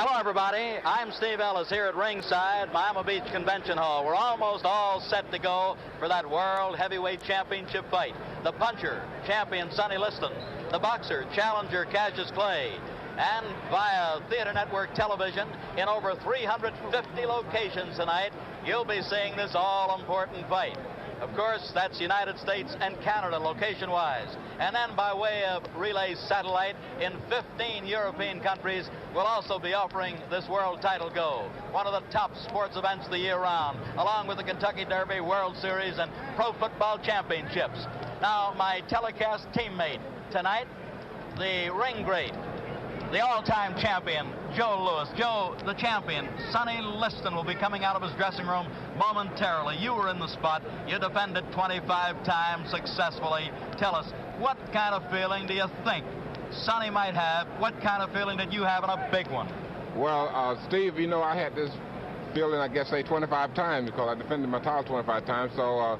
Hello, everybody. I'm Steve Ellis here at ringside, Miami Beach Convention Hall. We're almost all set to go for that World Heavyweight Championship fight. The puncher, champion Sonny Liston. The boxer, challenger Cassius Clay. And via Theater Network television in over 350 locations tonight, you'll be seeing this all-important fight. Of course, that's United States and Canada location-wise. And then by way of relay satellite in 15 European countries, we'll also be offering this world title go. One of the top sports events the year round, along with the Kentucky Derby, World Series, and Pro Football Championships. Now, my telecast teammate tonight, the ring great, the all-time champion, Joe Louis. Joe, the champion, Sonny Liston, will be coming out of his dressing room momentarily. You were in the spot. You defended 25 times successfully. Tell us, what kind of feeling do you think Sonny might have? What kind of feeling did you have in a big one? Well, Steve, you know, I had this feeling, I guess, say 25 times because I defended my title 25 times. So,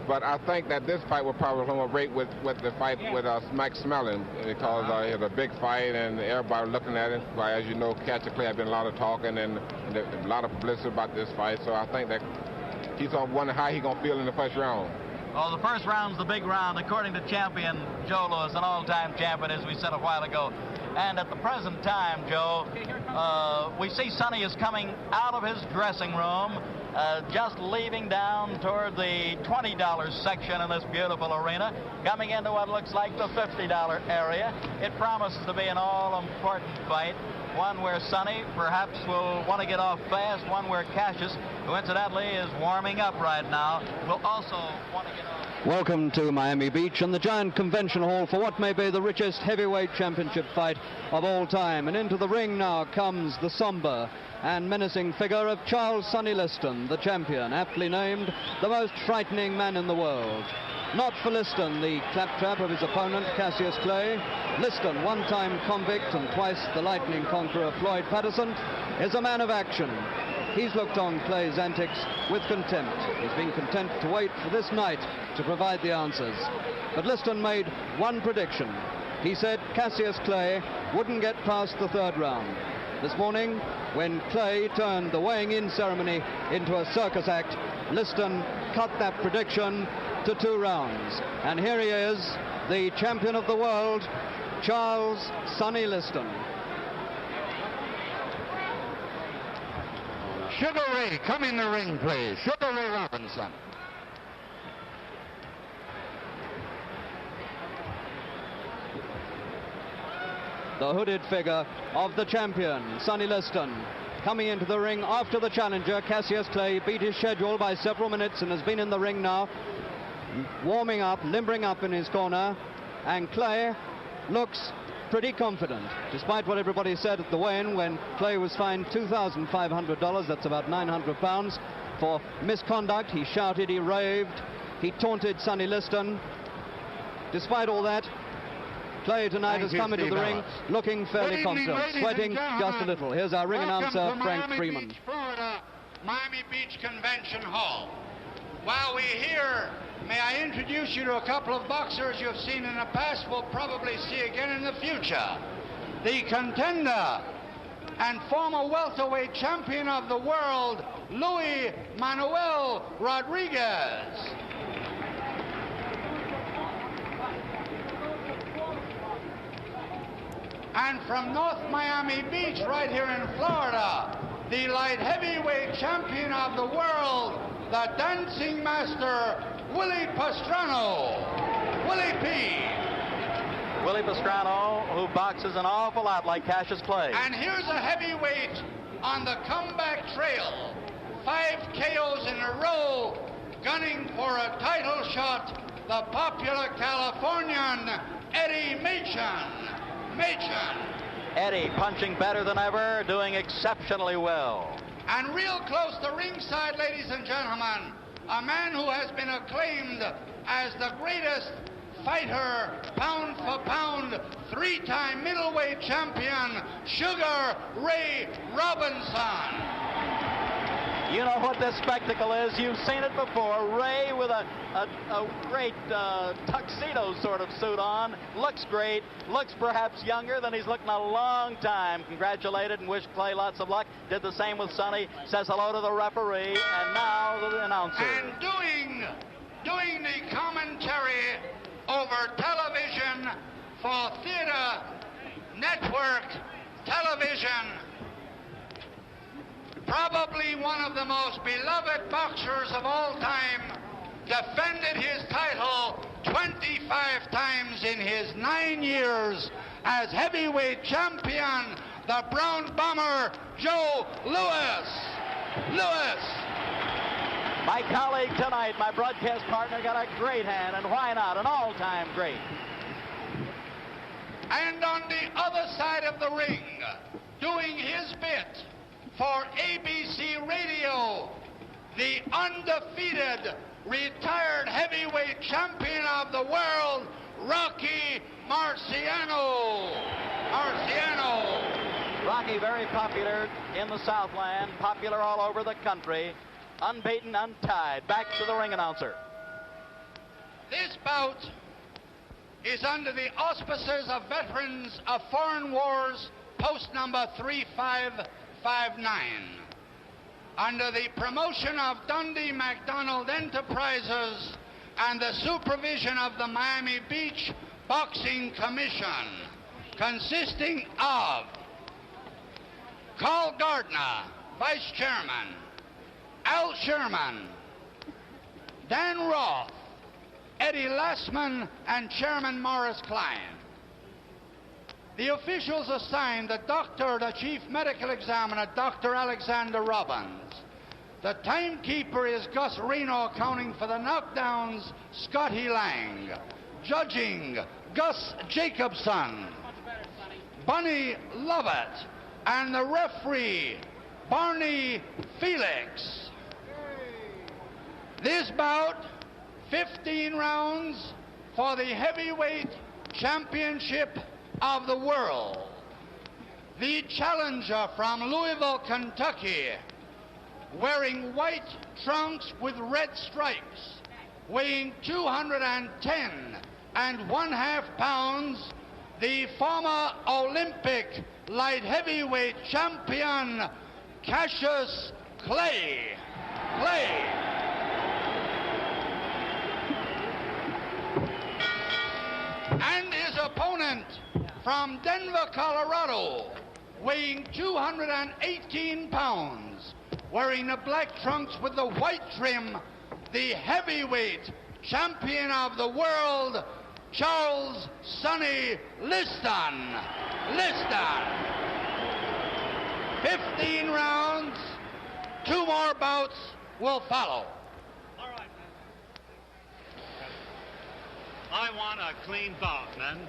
but I think that this fight will probably come up rate with the fight with Mike Smelling because it was a big fight and everybody looking at it. But as you know, Cassius Clay had been a lot of talking and a lot of publicity about this fight. So I think that he's wondering how he's going to feel in the first round. Well, the first round's the big round, according to champion Joe Louis, an all-time champion, as we said a while ago. And at the present time, Joe, we see Sonny is coming out of his dressing room, just leaving down toward the $20 section in this beautiful arena, coming into what looks like the $50 area. It promises to be an all-important fight, one where Sonny perhaps will want to get off fast, one where Cassius, who incidentally is warming up right now, will also want to get off. Welcome to Miami Beach and the giant convention hall for what may be the richest heavyweight championship fight of all time. And into the ring now comes the somber and menacing figure of Charles Sonny Liston, the champion, aptly named the most frightening man in the world. Not for Liston, the claptrap of his opponent, Cassius Clay. Liston, one-time convict and twice the lightning conqueror Floyd Patterson, is a man of action. He's looked on Clay's antics with contempt. He's been content to wait for this night to provide the answers. But Liston made one prediction. He said Cassius Clay wouldn't get past the third round. This morning, when Clay turned the weighing-in ceremony into a circus act, Liston cut that prediction to 2 rounds. And here he is, the champion of the world, Charles Sonny Liston. Sugar Ray, come in the ring, please. Sugar Ray Robinson. The hooded figure of the champion, Sonny Liston, coming into the ring after the challenger, Cassius Clay, beat his schedule by several minutes and has been in the ring now, warming up, limbering up in his corner, and Clay looks pretty confident, despite what everybody said at the weigh-in when Clay was fined $2,500, that's about 900 pounds, for misconduct. He shouted, he raved, he taunted Sonny Liston. Despite all that, Clay tonight has come into the ring looking fairly confident, sweating just a little. Here's our ring announcer, Frank Freeman. Beach, Florida, Miami Beach Convention Hall. While we're here, may I introduce you to a couple of boxers you've seen in the past, will probably see again in the future. The contender and former welterweight champion of the world, Luis Manuel Rodriguez. And from North Miami Beach, right here in Florida, the light heavyweight champion of the world, the dancing master, Willie Pastrana. Willie P. Willie Pastrana, who boxes an awful lot like Cassius Clay. And here's a heavyweight on the comeback trail. 5 KOs in a row, gunning for a title shot, the popular Californian, Eddie Machen. Eddie punching better than ever, doing exceptionally well. And real close to ringside, ladies and gentlemen, a man who has been acclaimed as the greatest fighter, pound for pound, 3-time middleweight champion, Sugar Ray Robinson. You know what this spectacle is. You've seen it before. Ray with a great tuxedo sort of suit on. Looks great. Looks perhaps younger than he's looked in a long time. Congratulated and wished Clay lots of luck. Did the same with Sonny. Says hello to the referee. And now the announcer. And doing the commentary over television for Theater Network Television, probably one of the most beloved boxers of all time, defended his title 25 times in his 9 years as heavyweight champion, the Brown Bomber, Joe Louis. My colleague tonight, my broadcast partner, got a great hand, and why not? An all-time great. And on the other side of the ring, doing his bit for ABC Radio, the undefeated retired heavyweight champion of the world, Rocky Marciano. Rocky, very popular in the Southland, popular all over the country, unbeaten, untied. Back to the ring announcer. This bout is under the auspices of Veterans of Foreign Wars, post number 3559. Under the promotion of Dundee McDonald Enterprises and the supervision of the Miami Beach Boxing Commission, consisting of Carl Gardner, Vice Chairman, Al Sherman, Dan Roth, Eddie Lassman, and Chairman Morris Klein. The officials assigned the doctor, the chief medical examiner, Dr. Alexander Robbins. The timekeeper is Gus Reno, accounting for the knockdowns, Scotty Lang. Judging, Gus Jacobson, Bunny Lovett, and the referee, Barney Felix. This bout, 15 rounds for the heavyweight championship of the world. The challenger from Louisville, Kentucky, wearing white trunks with red stripes, weighing 210 1/2 pounds, the former Olympic light heavyweight champion, Cassius Clay. And his opponent from Denver, Colorado, weighing 218 pounds, wearing the black trunks with the white trim, the heavyweight champion of the world, Charles Sonny Liston. 15 rounds, 2 more bouts will follow. All right, man. I want a clean bout, men.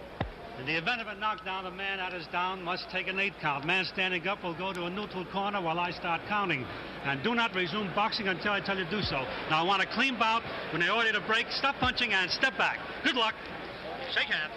In the event of a knockdown, the man that is down must take an 8 count. Man standing up will go to a neutral corner while I start counting. And do not resume boxing until I tell you to do so. Now, I want a clean bout. When they order you to break, stop punching and step back. Good luck. Shake hands.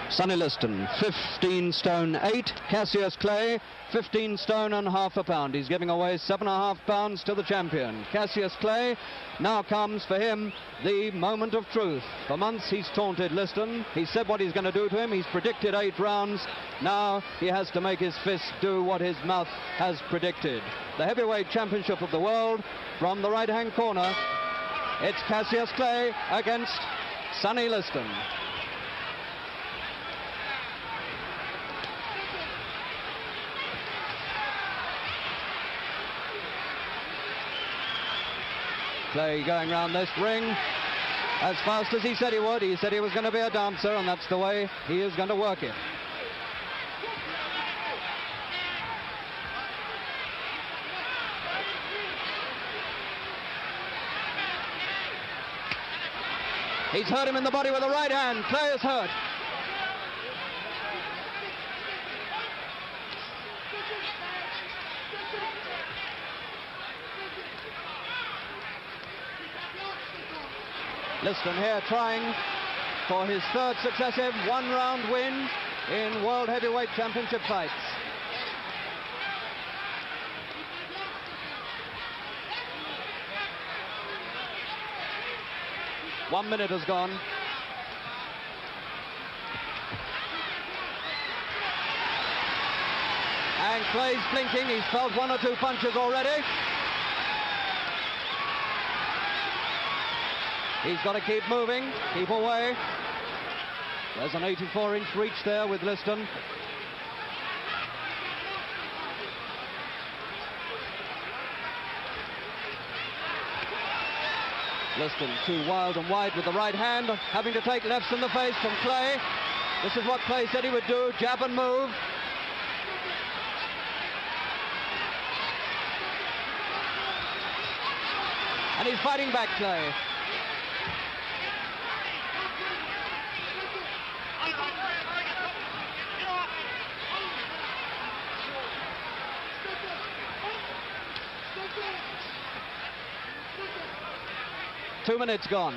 Sonny Liston, 15 stone 8. Cassius Clay, 15 stone and 1/2 pound. He's giving away 7.5 pounds to the champion. Cassius Clay, now comes for him the moment of truth. For months he's taunted Liston. He said what he's going to do to him. He's predicted 8 rounds. Now he has to make his fist do what his mouth has predicted. The heavyweight championship of the world, from the right-hand corner, it's Cassius Clay against Sonny Liston. Clay going round this ring as fast as he said he would. He said he was going to be a dancer, and that's the way he is going to work it. He's hurt him in the body with the right hand. Clay is hurt. Liston here trying for his 3rd successive 1-round win in World Heavyweight Championship fights. 1 minute has gone. And Clay's blinking. He's felt 1 or 2 punches already. He's got to keep moving, keep away. There's an 84-inch reach there with Liston. Liston too wild and wide with the right hand, having to take lefts in the face from Clay. This is what Clay said he would do, jab and move. And he's fighting back, Clay. Two minutes gone.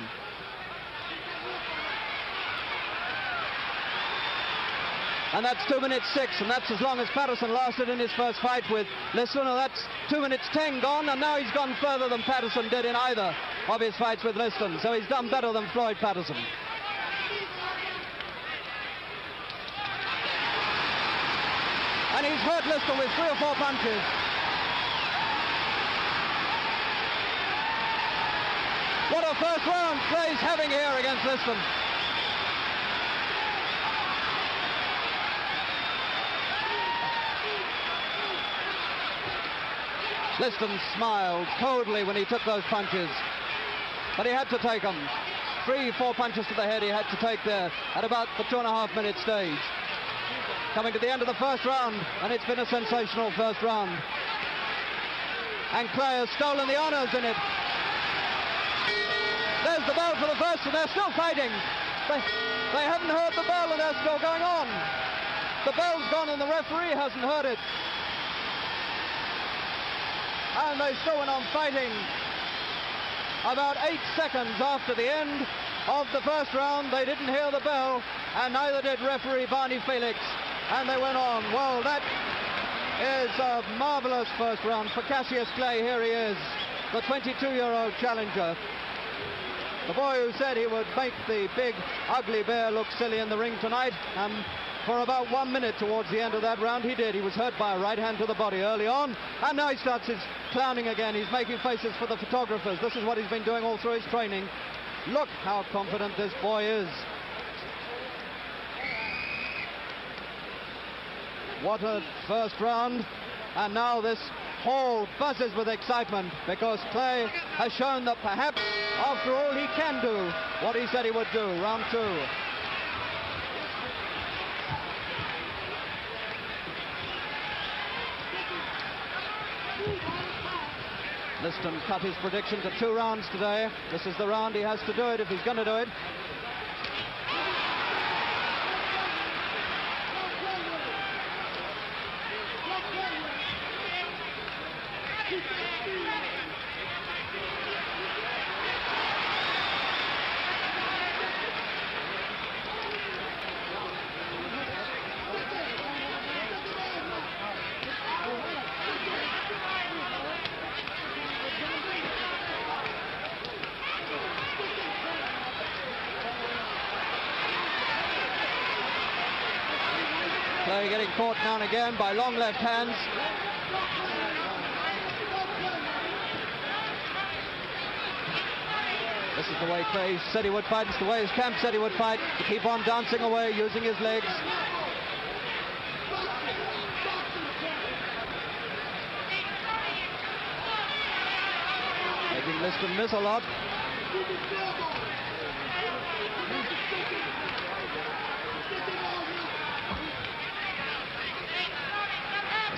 And that's 2 minutes 6, and that's as long as Patterson lasted in his first fight with Liston, and that's 2 minutes 10 gone, and now he's gone further than Patterson did in either of his fights with Liston, so he's done better than Floyd Patterson. And he's hurt Liston with 3 or 4 punches. What a first round Clay's having here against Liston. Liston smiled coldly when he took those punches, but he had to take them. 3, 4 punches to the head he had to take there at about the 2.5 minute stage. Coming to the end of the first round, and it's been a sensational first round. And Clay has stolen the honors in it. There's the bell for the first, and they're still fighting. They haven't heard the bell, and they're still going on. The bell's gone, and the referee hasn't heard it. And they still went on fighting. About 8 seconds after the end of the first round, they didn't hear the bell, and neither did referee Barney Felix, and they went on. Well, that is a marvelous first round for Cassius Clay. Here he is, the 22-year-old challenger. The boy who said he would make the big, ugly bear look silly in the ring tonight. For about 1 minute towards the end of that round, he did. He was hurt by a right hand to the body early on, and now he starts his clowning again. He's making faces for the photographers. This is what he's been doing all through his training. Look how confident this boy is. What a first round. And now this hall buzzes with excitement because Clay has shown that perhaps, after all, he can do what he said he would do. Round 2. Liston cut his prediction to 2 rounds today. This is the round he has to do it if he's going to do it. Clay getting caught now and again by long left hands. This is the way Clay said he would fight. It's the way his camp said he would fight. To keep on dancing away, using his legs. Making Liston miss a lot.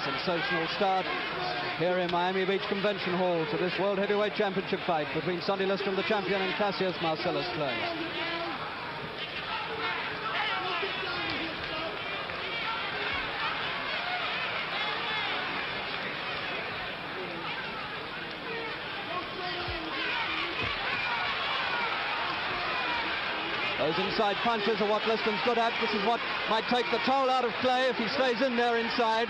Sensational start here in Miami Beach Convention Hall to this World Heavyweight Championship fight between Sonny Liston, the champion, and Cassius Marcellus Clay. Those inside punches are what Liston's good at. This is what might take the toll out of Clay if he stays in there inside.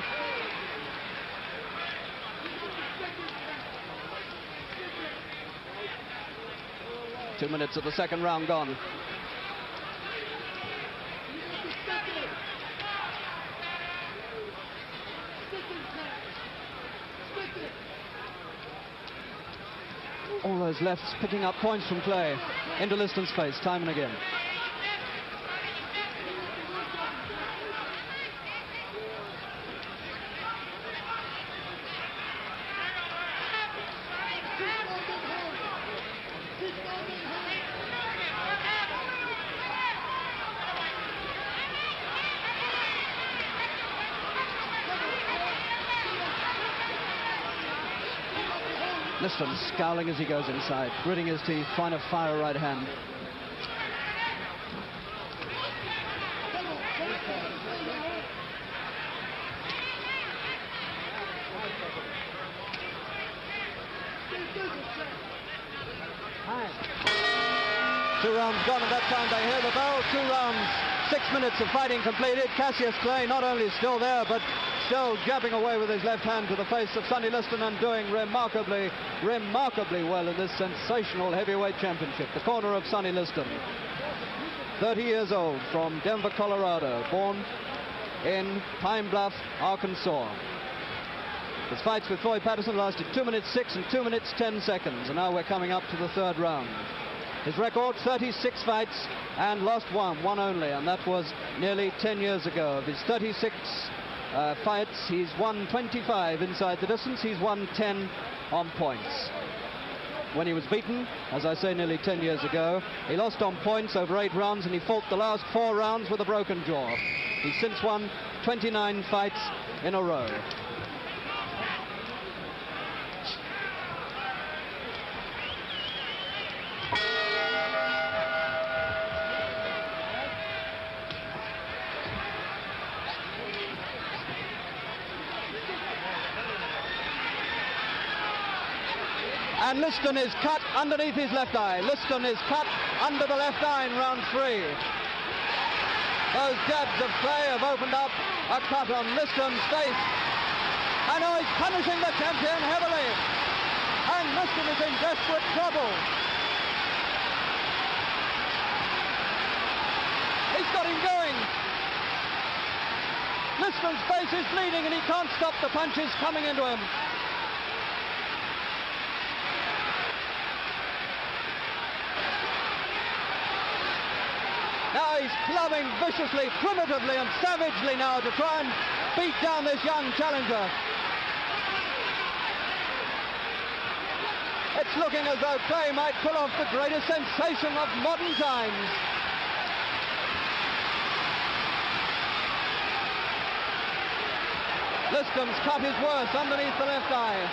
2 minutes of the second round gone. All those lefts picking up points from Clay. Into Liston's face, time and again. Liston scowling as he goes inside, gritting his teeth, trying to fire a right hand. Two rounds gone, and that time they hear the bell. 2 rounds, 6 minutes of fighting completed. Cassius Clay not only still there, but still jabbing away with his left hand to the face of Sonny Liston and doing remarkably well in this sensational heavyweight championship. The corner of Sonny Liston, 30 years old, from Denver, Colorado, born in Pine Bluff, Arkansas. His fights with Floyd Patterson lasted 2 minutes 6 and 2 minutes 10 seconds, and now we're coming up to the third round. His record, 36 fights and lost one only, and that was nearly 10 years ago. Of his 36 fights, he's won 25 inside the distance. He's won 10 on points. When he was beaten, as I say, nearly 10 years ago, he lost on points over 8 rounds, and he fought the last 4 rounds with a broken jaw. He's since won 29 fights in a row. And Liston is cut underneath his left eye. Liston is cut under the left eye in round 3. Those jabs of Clay have opened up a cut on Liston's face. And now he's punishing the champion heavily. And Liston is in desperate trouble. He's got him going. Liston's face is bleeding and he can't stop the punches coming into him. Now he's clubbing viciously, primitively and savagely now to try and beat down this young challenger. It's looking as though Clay might pull off the greatest sensation of modern times. Liston's cut is worse underneath the left eye.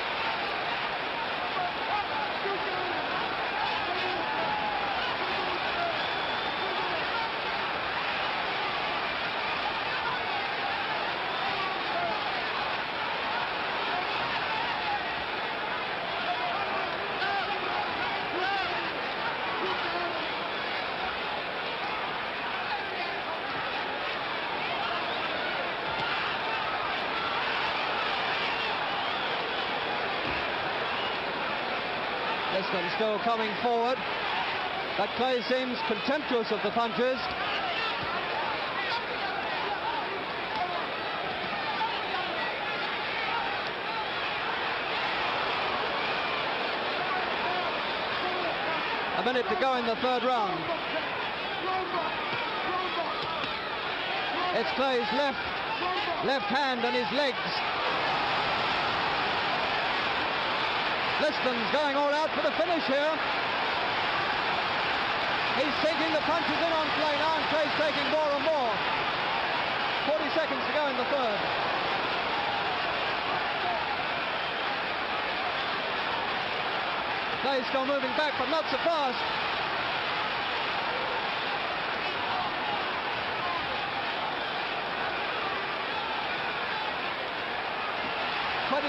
Liston still coming forward, but Clay seems contemptuous of the punches. A minute to go in the third round. It's Clay's left hand and his legs. Liston's going all out for the finish here. He's sinking the punches in on Clay now, and Clay's taking more and more. 40 seconds to go in the third. Clay's still moving back, but not so fast.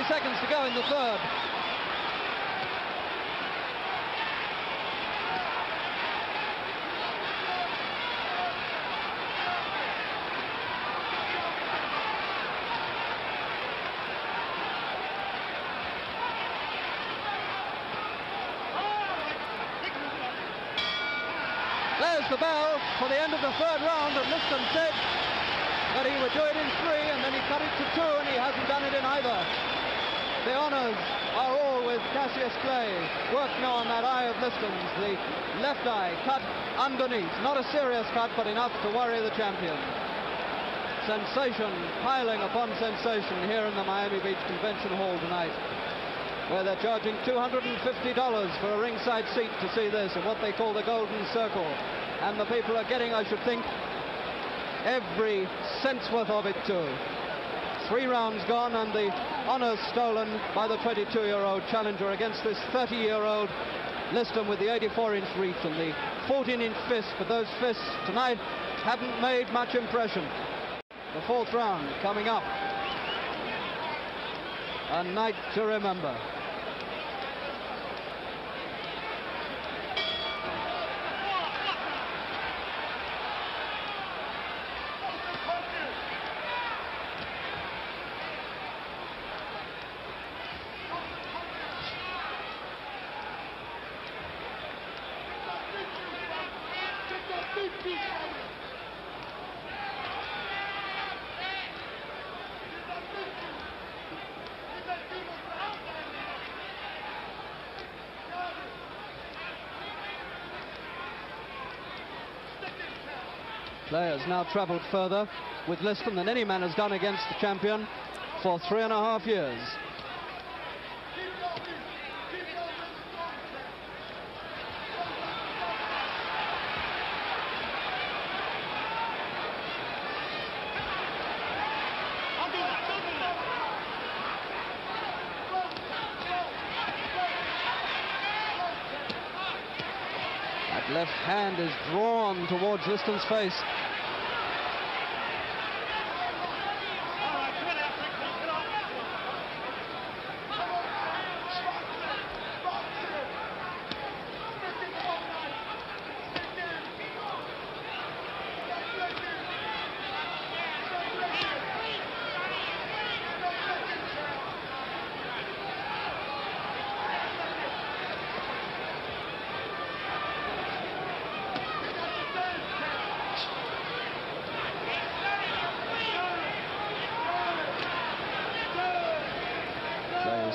Seconds to go in the third. the bell for the end of the third round, and Liston said that he would do it in 3, and then he cut it to 2, and he hasn't done it in either. The honours are all with Cassius Clay, working on that eye of Liston's, the left eye cut underneath. Not a serious cut, but enough to worry the champion. Sensation piling upon sensation here in the Miami Beach Convention Hall tonight, where they're charging $250 for a ringside seat to see this in what they call the Golden Circle. And the people are getting, I should think, every cent's worth of it too. 3 rounds gone, and the honours stolen by the 22-year-old challenger against this 30-year-old Liston with the 84-inch reach and the 14-inch fist, but those fists tonight haven't made much impression. The 4th round coming up. A night to remember. Clay has now travelled further with Liston than any man has done against the champion for 3.5 years. That left hand is drawn towards Liston's face.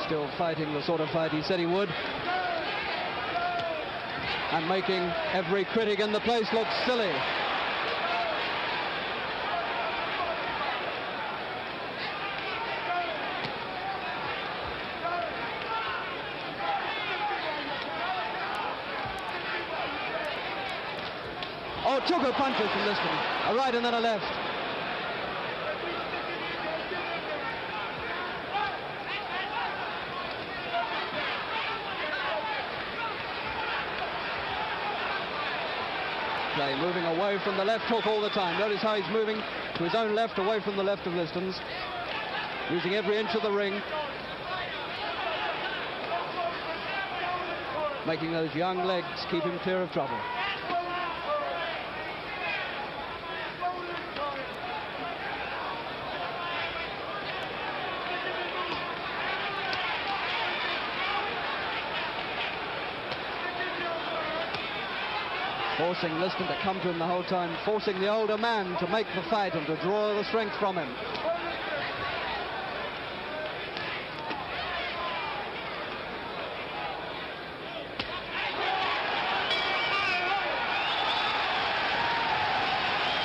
Still fighting the sort of fight he said he would, and making every critic in the place look silly. Oh, 2 good punches from Liston, a right and then a left. Clay moving away from the left hook all the time. Notice how he's moving to his own left, away from the left of Liston's, using every inch of the ring, making those young legs keep him clear of trouble. Forcing Liston to come to him the whole time, forcing the older man to make the fight and to draw the strength from him.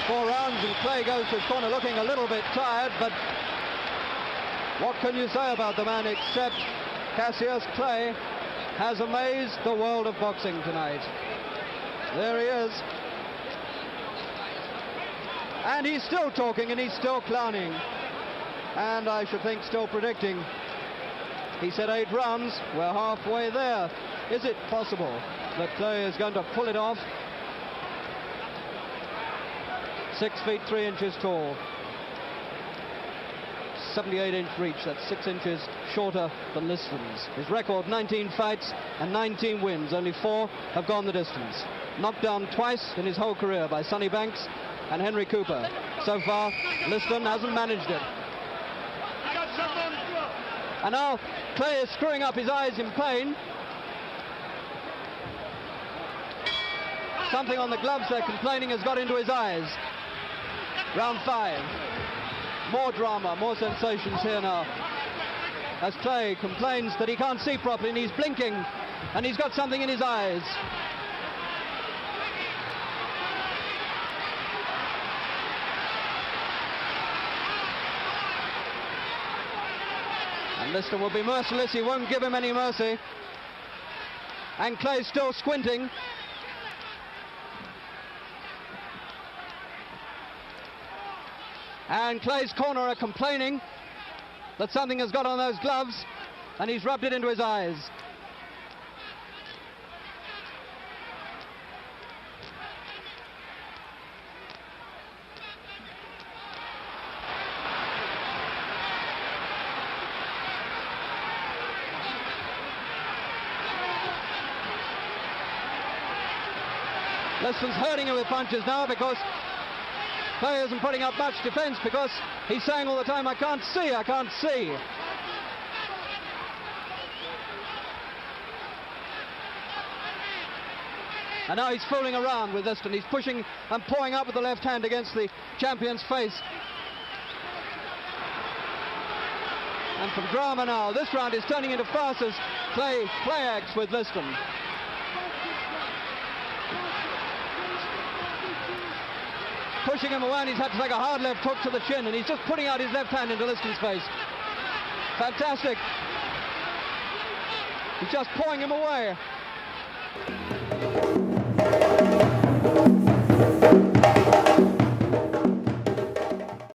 Four rounds and Clay goes to his corner looking a little bit tired, but what can you say about the man except Cassius Clay has amazed the world of boxing tonight. There he is. And he's still talking and he's still clowning. And I should think still predicting. He said 8 rounds. We're halfway there. Is it possible that Clay is going to pull it off? 6 feet 3 inches tall. 78-inch reach. That's 6 inches shorter than Liston's. His record, 19 fights and 19 wins. Only 4 have gone the distance. Knocked down twice in his whole career by Sonny Banks and Henry Cooper. So far, Liston hasn't managed it. And now Clay is screwing up his eyes in pain. Something on the gloves they're complaining has got into his eyes. Round 5. More drama, more sensations here now. As Clay complains that he can't see properly and he's blinking and he's got something in his eyes. And Liston will be merciless, he won't give him any mercy. And Clay's still squinting. And Clay's corner are complaining that something has got on those gloves and he's rubbed it into his eyes. Liston's hurting him with punches now because Clay isn't putting up much defense, because he's saying all the time, I can't see, I can't see. And now he's fooling around with Liston. He's pushing and pawing up with the left hand against the champion's face. And from drama now, this round is turning into farce as Clay play-acts with Liston. Pushing him away, and he's had to take a hard left hook to the chin, and he's just putting out his left hand into Liston's face. Fantastic. He's just pawing him away.